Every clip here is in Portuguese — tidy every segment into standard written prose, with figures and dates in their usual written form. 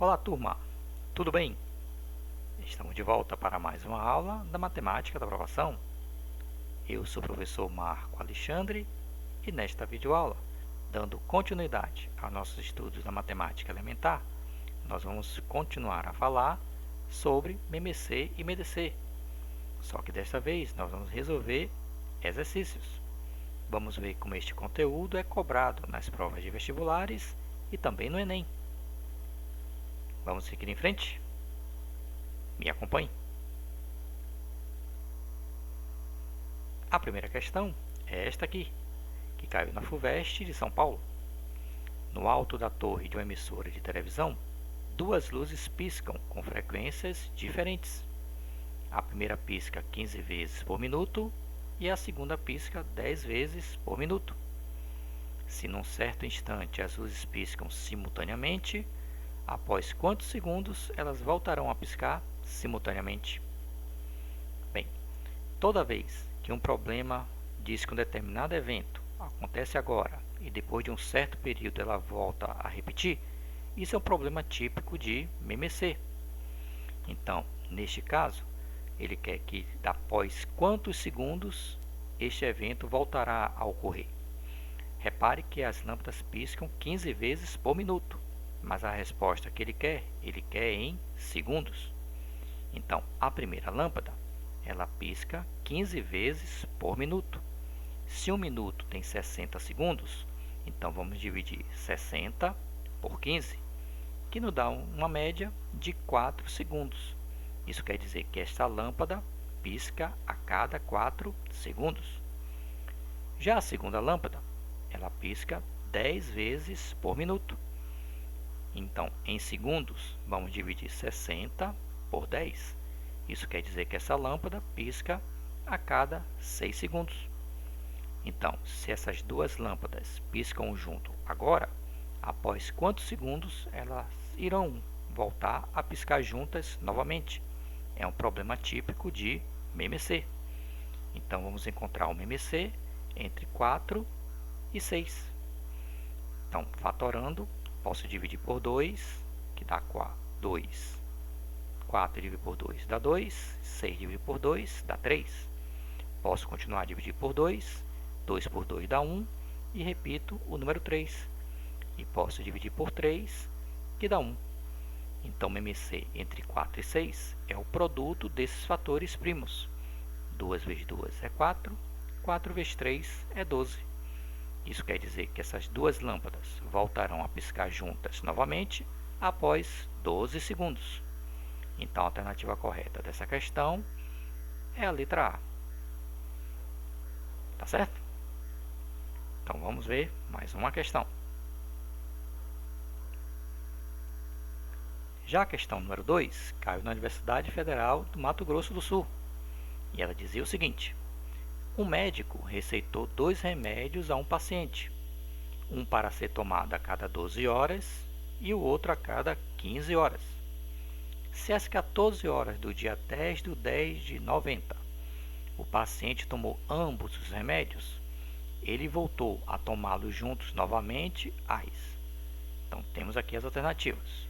Olá, turma! Tudo bem? Estamos de volta para mais uma aula da Matemática da Aprovação. Eu sou o professor Marco Alexandre e nesta videoaula, dando continuidade aos nossos estudos da Matemática Elementar, nós vamos continuar a falar sobre MMC e MDC. Só que desta vez nós vamos resolver exercícios. Vamos ver como este conteúdo é cobrado nas provas de vestibulares e também no Enem. Vamos seguir em frente? Me acompanhe. A primeira questão é esta aqui, que caiu na FUVEST de São Paulo. No alto da torre de uma emissora de televisão, duas luzes piscam com frequências diferentes. A primeira pisca 15 vezes por minuto e a segunda pisca 10 vezes por minuto. Se num certo instante as luzes piscam simultaneamente, após quantos segundos elas voltarão a piscar simultaneamente? Bem, toda vez que um problema diz que um determinado evento acontece agora e depois de um certo período ela volta a repetir, isso é um problema típico de MMC. Então, neste caso, ele quer que após quantos segundos este evento voltará a ocorrer. Repare que as lâmpadas piscam 15 vezes por minuto, mas a resposta que ele quer em segundos. Então, a primeira lâmpada, ela pisca 15 vezes por minuto. Se um minuto tem 60 segundos, então vamos dividir 60 por 15, que nos dá uma média de 4 segundos. Isso quer dizer que esta lâmpada pisca a cada 4 segundos. Já a segunda lâmpada, ela pisca 10 vezes por minuto. Então, em segundos, vamos dividir 60 por 10. Isso quer dizer que essa lâmpada pisca a cada 6 segundos. Então, se essas duas lâmpadas piscam junto agora, após quantos segundos elas irão voltar a piscar juntas novamente? É um problema típico de MMC. Então, vamos encontrar o MMC entre 4 e 6. Então, fatorando, posso dividir por 2, que dá 2. 4 dividido por 2 dá 2, 6 dividido por 2 dá 3. Posso continuar a dividir por 2, 2 por 2 dá 1, e repito o número 3. E posso dividir por 3, que dá 1. Então, MMC entre 4 e 6 é o produto desses fatores primos. 2 vezes 2 é 4, 4 vezes 3 é 12. Isso quer dizer que essas duas lâmpadas voltarão a piscar juntas novamente após 12 segundos. Então, a alternativa correta dessa questão é a letra A. Tá certo? Então, vamos ver mais uma questão. Já a questão número 2 caiu na Universidade Federal do Mato Grosso do Sul. E ela dizia o seguinte: um médico receitou 2 remédios a um paciente. Um para ser tomado a cada 12 horas e o outro a cada 15 horas. Se às 14 horas do dia 10 de 10 de 90, o paciente tomou ambos os remédios, ele voltou a tomá-los juntos novamente às. Então, temos aqui as alternativas.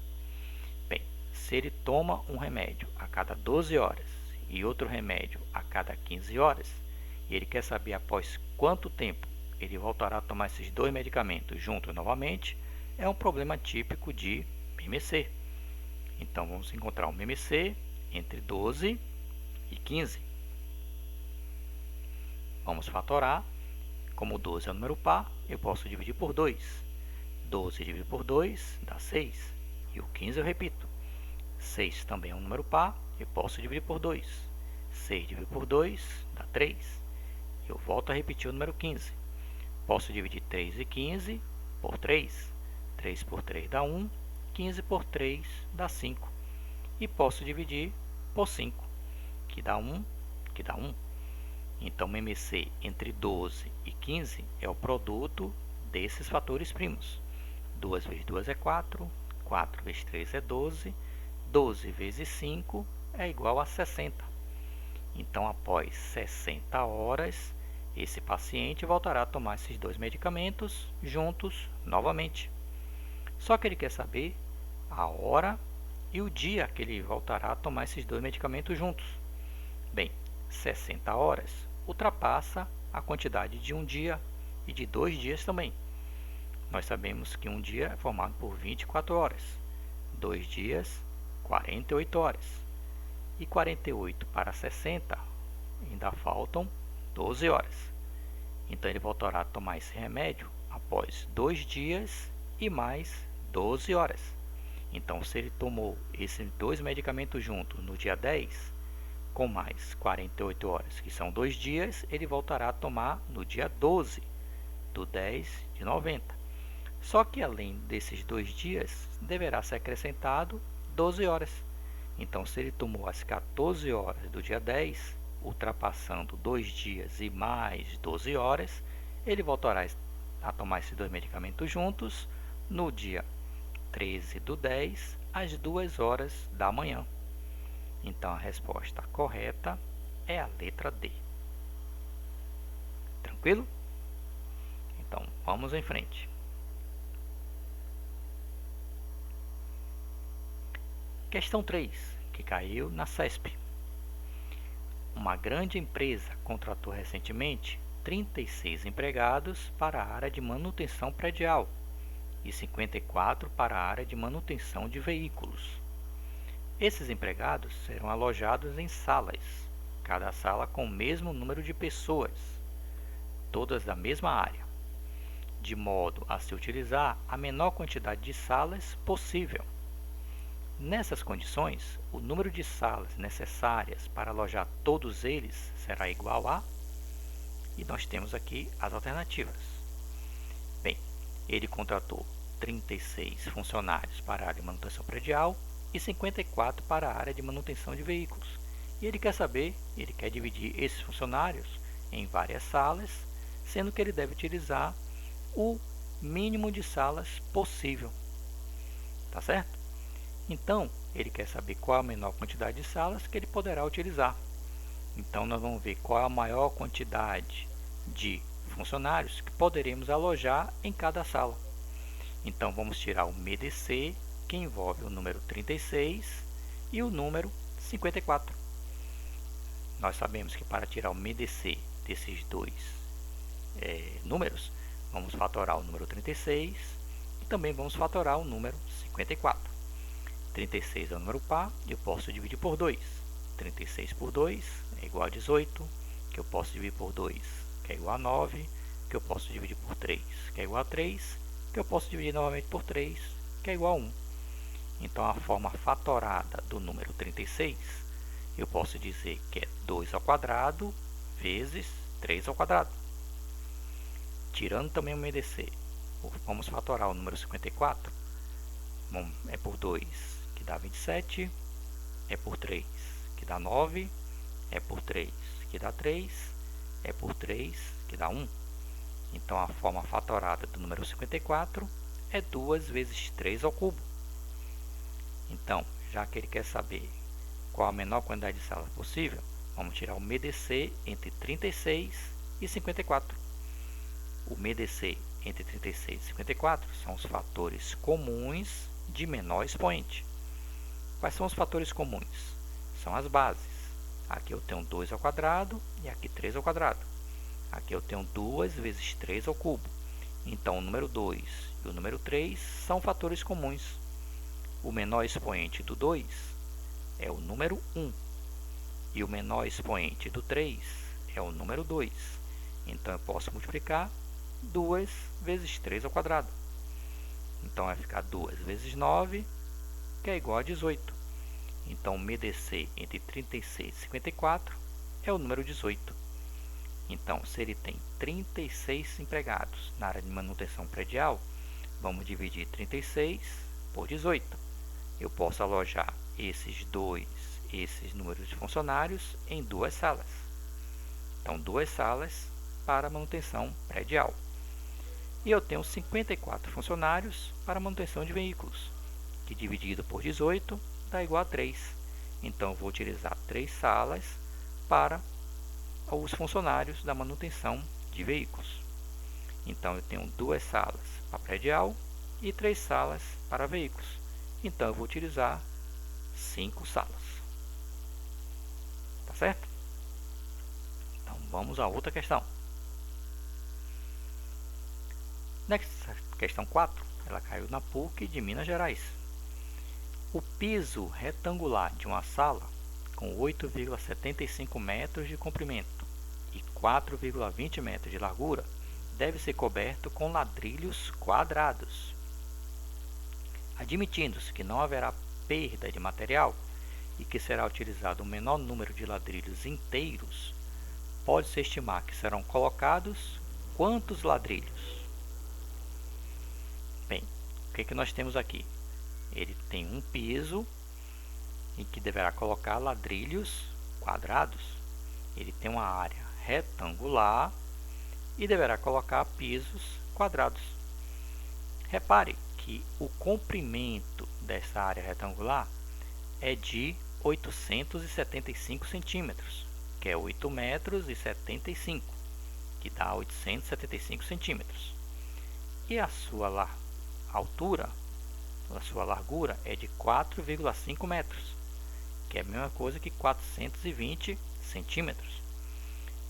Bem, se ele toma um remédio a cada 12 horas e outro remédio a cada 15 horas, e ele quer saber após quanto tempo ele voltará a tomar esses dois medicamentos juntos novamente, é um problema típico de MMC. Então, vamos encontrar o MMC entre 12 e 15. Vamos fatorar. Como 12 é um número par, eu posso dividir por 2. 12 dividido por 2 dá 6. E o 15 eu repito. 6 também é um número par, eu posso dividir por 2. 6 dividido por 2 dá 3. Eu volto a repetir o número 15. Posso dividir 3 e 15 por 3. 3 por 3 dá 1. 15 por 3 dá 5. E posso dividir por 5, que dá 1, que dá 1. Então, MMC entre 12 e 15 é o produto desses fatores primos. 2 vezes 2 é 4, 4 vezes 3 é 12, 12 vezes 5 é igual a 60. Então, após 60 horas, esse paciente voltará a tomar esses dois medicamentos juntos novamente. Só que ele quer saber a hora e o dia que ele voltará a tomar esses dois medicamentos juntos. Bem, 60 horas ultrapassa a quantidade de um dia e de 2 dias também. Nós sabemos que um dia é formado por 24 horas, 2 dias, 48 horas. E 48 para 60, ainda faltam 12 horas. Então ele voltará a tomar esse remédio após 2 dias e mais 12 horas. Então, se ele tomou esses dois medicamentos juntos no dia 10, com mais 48 horas, que são 2 dias, ele voltará a tomar no dia 12 do 10 de 90. Só que além desses 2 dias, deverá ser acrescentado 12 horas. Então, se ele tomou as 14 horas do dia 10, ultrapassando 2 dias e mais 12 horas, ele voltará a tomar esses dois medicamentos juntos no dia 13 do 10, às 2 horas da manhã. Então, a resposta correta é a letra D. Tranquilo? Então, vamos em frente. Questão 3, que caiu na CESP. Uma grande empresa contratou recentemente 36 empregados para a área de manutenção predial e 54 para a área de manutenção de veículos. Esses empregados serão alojados em salas, cada sala com o mesmo número de pessoas, todas da mesma área, de modo a se utilizar a menor quantidade de salas possível. Nessas condições, o número de salas necessárias para alojar todos eles será igual a... E nós temos aqui as alternativas. Bem, ele contratou 36 funcionários para a área de manutenção predial e 54 para a área de manutenção de veículos. E ele quer dividir esses funcionários em várias salas, sendo que ele deve utilizar o mínimo de salas possível. Tá certo? Então, ele quer saber qual a menor quantidade de salas que ele poderá utilizar. Então, nós vamos ver qual a maior quantidade de funcionários que poderemos alojar em cada sala. Então, vamos tirar o MDC, que envolve o número 36 e o número 54. Nós sabemos que para tirar o MDC desses dois números, vamos fatorar o número 36 e também vamos fatorar o número 54. 36 é um número par e eu posso dividir por 2. 36 por 2 é igual a 18, que eu posso dividir por 2, que é igual a 9, que eu posso dividir por 3, que é igual a 3, que eu posso dividir novamente por 3, que é igual a 1. Então, a forma fatorada do número 36, eu posso dizer que é 2 ao quadrado vezes 3 ao quadrado. Tirando também o MDC, vamos fatorar o número 54. Bom, é por 2, que dá 27, é por 3, que dá 9, é por 3, que dá 3, é por 3, que dá 1. Então, a forma fatorada do número 54 é 2 vezes 3 ao cubo. Então, já que ele quer saber qual a menor quantidade de salas possível, vamos tirar o MDC entre 36 e 54. O MDC entre 36 e 54 são os fatores comuns de menor expoente. Quais são os fatores comuns? São as bases. Aqui eu tenho 2 ao quadrado e aqui 3 ao quadrado. Aqui eu tenho 2 vezes 3 ao cubo. Então, o número 2 e o número 3 são fatores comuns. O menor expoente do 2 é o número 1. E o menor expoente do 3 é o número 2. Então, eu posso multiplicar 2 vezes 3 ao quadrado. Então, vai ficar 2 vezes 9, que é igual a 18. Então, o MDC entre 36 e 54 é o número 18. Então, se ele tem 36 empregados na área de manutenção predial, vamos dividir 36 por 18. Eu posso alojar esses números de funcionários em 2 salas. Então, 2 salas para manutenção predial. E eu tenho 54 funcionários para manutenção de veículos, que dividido por 18 dá igual a 3. Então, eu vou utilizar 3 salas para os funcionários da manutenção de veículos. Então, eu tenho 2 salas para predial e 3 salas para veículos. Então eu vou utilizar 5 salas. Tá certo? Então vamos a outra questão. Nessa questão 4, ela caiu na PUC de Minas Gerais. O piso retangular de uma sala com 8,75 metros de comprimento e 4,20 metros de largura deve ser coberto com ladrilhos quadrados. Admitindo-se que não haverá perda de material e que será utilizado o menor número de ladrilhos inteiros, pode-se estimar que serão colocados quantos ladrilhos? Bem, o que nós temos aqui? Ele tem um piso em que deverá colocar ladrilhos quadrados. Ele tem uma área retangular e deverá colocar pisos quadrados. Repare que o comprimento dessa área retangular é de 875 centímetros, que é 8 metros e 75, que dá 875 centímetros. E a sua altura, a sua largura é de 4,5 metros, que é a mesma coisa que 420 centímetros.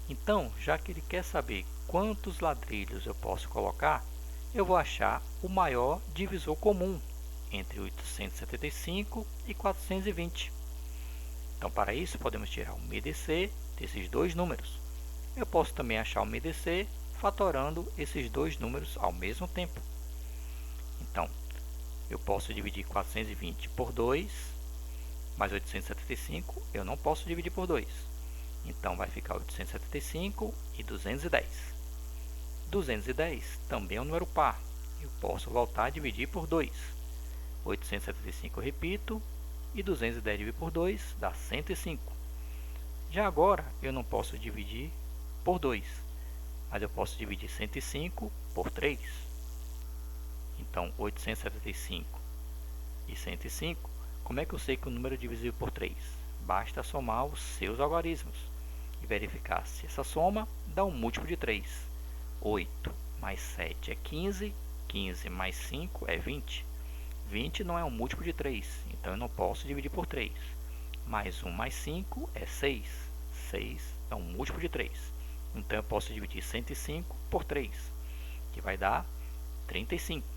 Então, já que ele quer saber quantos ladrilhos eu posso colocar, eu vou achar o maior divisor comum entre 875 e 420. Então, para isso, podemos tirar o MDC desses dois números. Eu posso também achar o MDC fatorando esses dois números ao mesmo tempo. Então, eu posso dividir 420 por 2, mais 875 eu não posso dividir por 2. Então, vai ficar 875 e 210. 210 também é um número par. Eu posso voltar a dividir por 2. 875 eu repito, e 210 dividido por 2 dá 105. Já agora, eu não posso dividir por 2, mas eu posso dividir 105 por 3. Então, 875 e 105, como é que eu sei que o número é divisível por 3? Basta somar os seus algarismos e verificar se essa soma dá um múltiplo de 3. 8 mais 7 é 15, 15 mais 5 é 20. 20 não é um múltiplo de 3, então eu não posso dividir por 3. Mais 1 mais 5 é 6. 6 é um múltiplo de 3. Então eu posso dividir 105 por 3, que vai dar 35.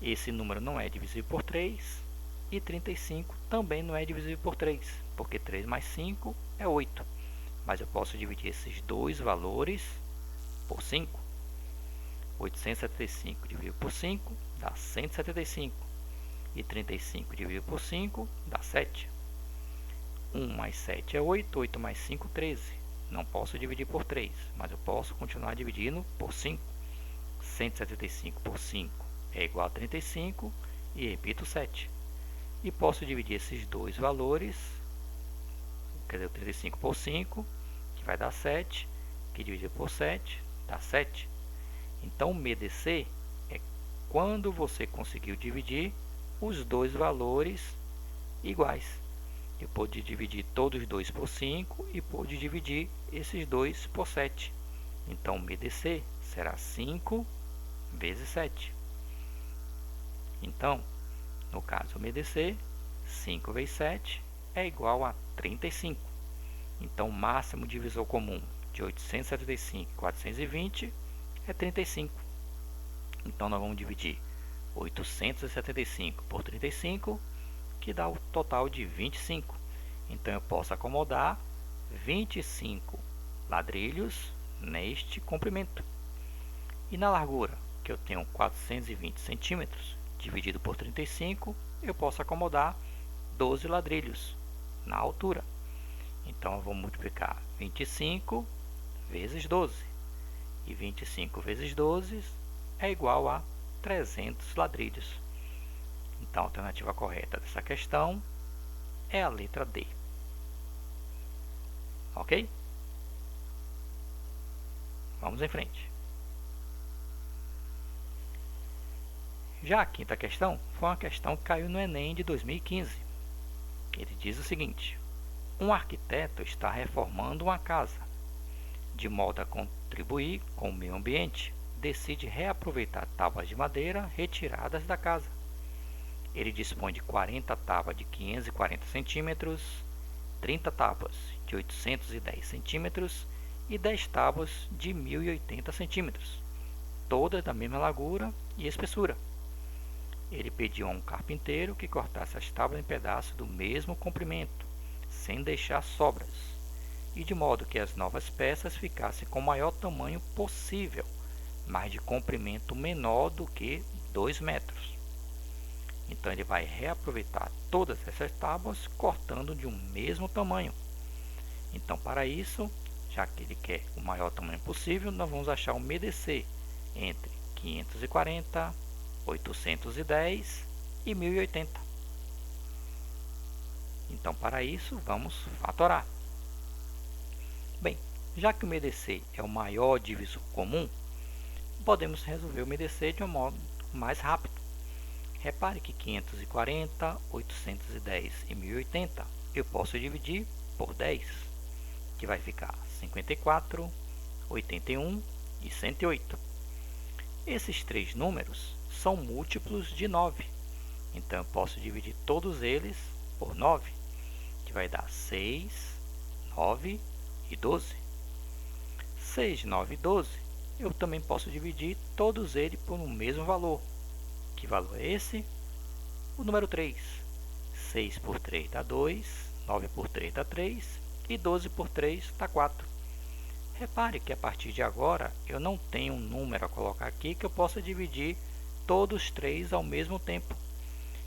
Esse número não é divisível por 3 e 35 também não é divisível por 3, porque 3 mais 5 é 8. Mas eu posso dividir esses dois valores por 5. 875 dividido por 5 dá 175. E 35 dividido por 5 dá 7. 1 mais 7 é 8. 8 mais 5, 13. Não posso dividir por 3, mas eu posso continuar dividindo por 5. 175 por 5 é igual a 35 e repito 7. E posso dividir esses dois valores, quer dizer, 35 por 5, que vai dar 7, que dividido por 7 dá 7. Então, o MDC é quando você conseguiu dividir os dois valores iguais. Eu pude dividir todos os dois por 5 e pude dividir esses dois por 7. Então, o MDC será 5 vezes 7. Então, no caso, o MDC, 5 vezes 7 é igual a 35. Então, o máximo divisor comum de 875 e 420 é 35. Então, nós vamos dividir 875 por 35, que dá o total de 25. Então, eu posso acomodar 25 ladrilhos neste comprimento. E na largura, que eu tenho 420 centímetros, dividido por 35, eu posso acomodar 12 ladrilhos na altura. Então, eu vou multiplicar 25 vezes 12. E 25 vezes 12 é igual a 300 ladrilhos. Então, a alternativa correta dessa questão é a letra D. Ok? Vamos em frente. Já a quinta questão foi uma questão que caiu no Enem de 2015. Ele diz o seguinte: um arquiteto está reformando uma casa. De modo a contribuir com o meio ambiente, decide reaproveitar tábuas de madeira retiradas da casa. ele dispõe de 40 tábuas de 540 centímetros, 30 tábuas de 810 centímetros e 10 tábuas de 1080 centímetros, todas da mesma largura e espessura. Ele pediu a um carpinteiro que cortasse as tábuas em pedaços do mesmo comprimento, sem deixar sobras, e de modo que as novas peças ficassem com o maior tamanho possível, mas de comprimento menor do que 2 metros. Então ele vai reaproveitar todas essas tábuas cortando de um mesmo tamanho. Então para isso, já que ele quer o maior tamanho possível, nós vamos achar o MDC entre 540, 810 e 1080. Então para isso vamos fatorar. Bem, já que o MDC é o maior divisor comum, podemos resolver o MDC de um modo mais rápido. Repare que 540, 810 e 1080 eu posso dividir por 10, que vai ficar 54, 81 e 108. Esses três números são múltiplos de 9, então eu posso dividir todos eles por 9, que vai dar 6, 9 e 12. 6, 9 e 12 eu também posso dividir todos eles por um mesmo valor. Que valor é esse? O número 3. 6 por 3 dá 2, 9 por 3 dá 3 e 12 por 3 dá 4. Repare que a partir de agora eu não tenho um número a colocar aqui que eu possa dividir todos os três ao mesmo tempo.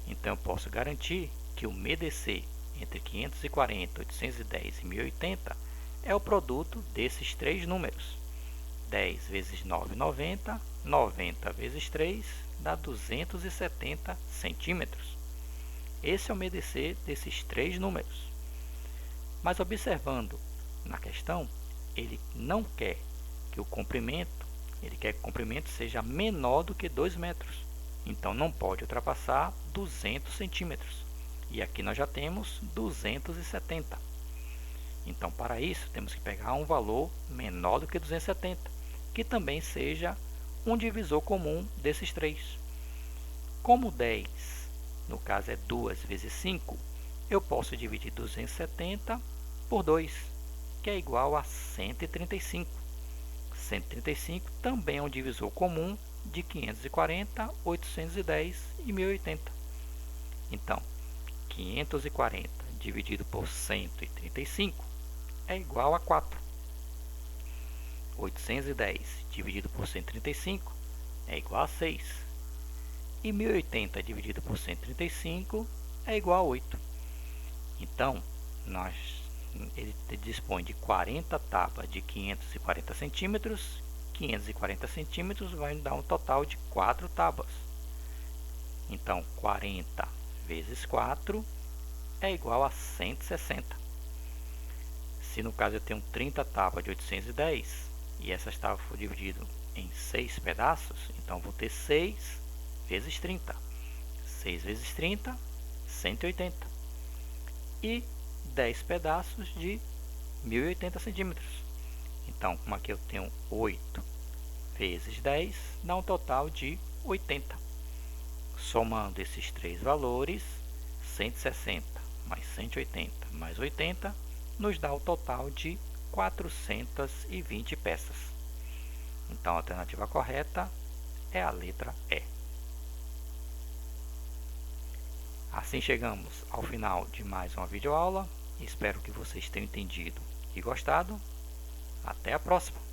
Então eu posso garantir que o MDC entre 540, 810 e 1080 é o produto desses três números. 10 vezes 9, 90, 90 vezes 3 dá 270 centímetros. Esse é o MDC desses três números. Mas observando na questão, ele não quer que o comprimento, ele quer que o comprimento seja menor do que 2 metros. Então não pode ultrapassar 200 centímetros. E aqui nós já temos 270. Então para isso temos que pegar um valor menor do que 270, que também seja um divisor comum desses três. Como 10, no caso é 2 vezes 5, eu posso dividir 270 por 2, que é igual a 135. 135 também é um divisor comum de 540, 810 e 1080. Então, 540 dividido por 135 é igual a 4. 810 dividido por 135 é igual a 6. E 1080 dividido por 135 é igual a 8. Então, ele dispõe de 40 tábuas de 540 centímetros. 540 centímetros vai dar um total de 4 tábuas. Então, 40 vezes 4 é igual a 160. Se no caso eu tenho 30 tábuas de 810 e essas tábuas for divididas em 6 pedaços, então eu vou ter 6 vezes 30. 6 vezes 30, 180. E 10 pedaços de 1080 centímetros. Então, como aqui eu tenho 8 vezes 10, dá um total de 80. Somando esses três valores, 160 mais 180 mais 80, nos dá o total de 420 peças. Então, a alternativa correta é a letra E. Assim chegamos ao final de mais uma videoaula. Espero que vocês tenham entendido e gostado. Até a próxima!